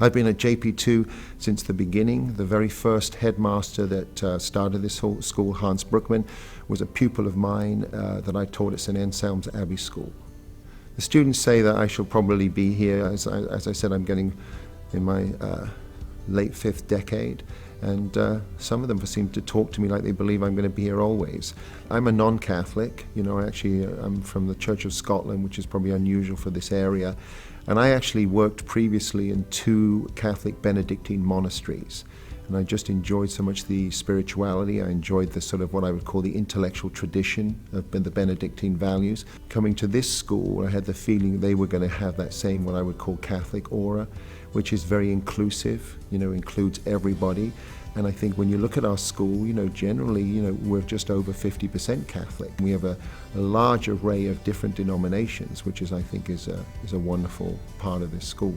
I've been at JPII since the beginning. The very first headmaster that started this whole school, Hans Bruckmann, was a pupil of mine that I taught at St. Anselm's Abbey School. The students say that I shall probably be here. As I said, I'm getting in my late 5th decade, and some of them seem to talk to me like they believe I'm going to be here always. I'm a non-Catholic. I'm from the Church of Scotland, which is probably unusual for this area. And I actually worked previously in 2 Catholic Benedictine monasteries. And I just enjoyed so much the spirituality. I enjoyed the sort of what I would call the intellectual tradition of the Benedictine values. Coming to this school, I had the feeling they were going to have that same, what I would call Catholic aura, which is very inclusive, includes everybody. And I think when you look at our school, generally, we're just over 50% Catholic. We have a large array of different denominations, which I think is a wonderful part of this school.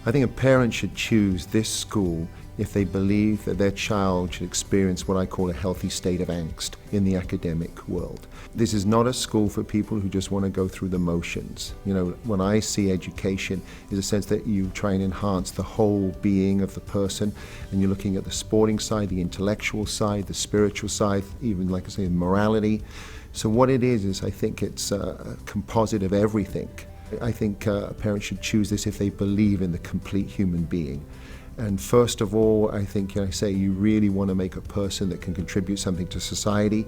I think a parent should choose this school if they believe that their child should experience what I call a healthy state of angst in the academic world. This is not a school for people who just want to go through the motions. When I see education is a sense that you try and enhance the whole being of the person, and you're looking at the sporting side, the intellectual side, the spiritual side, even like I say, morality. So what it is I think it's a composite of everything. I think a parent should choose this if they believe in the complete human being. And first of all, I think you really want to make a person that can contribute something to society,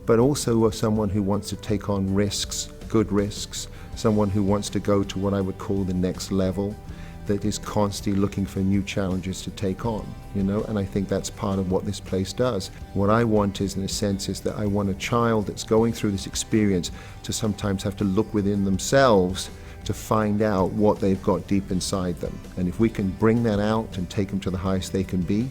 but also someone who wants to take on risks, good risks, someone who wants to go to what I would call the next level, that is constantly looking for new challenges to take on, and I think that's part of what this place does. What I want is, in a sense, is that I want a child that's going through this experience to sometimes have to look within themselves to find out what they've got deep inside them. And if we can bring that out and take them to the highest they can be,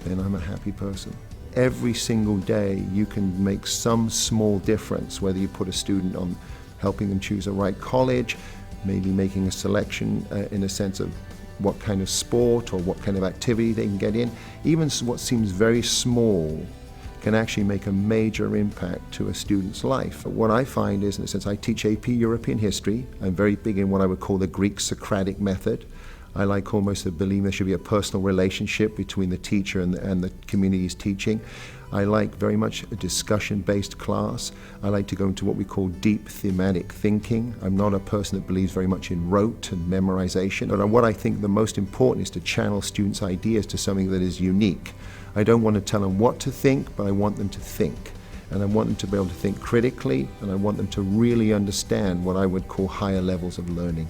then I'm a happy person. Every single day you can make some small difference, whether you put a student on helping them choose a right college, maybe making a selection in a sense of what kind of sport or what kind of activity they can get in. Even what seems very small can actually make a major impact to a student's life. What I find is, in a sense, I teach AP European history. I'm very big in what I would call the Greek Socratic method. I like almost to believe there should be a personal relationship between the teacher and the community's teaching. I like very much a discussion-based class. I like to go into what we call deep thematic thinking. I'm not a person that believes very much in rote and memorization. But what I think the most important is to channel students' ideas to something that is unique. I don't want to tell them what to think, but I want them to think. And I want them to be able to think critically, and I want them to really understand what I would call higher levels of learning.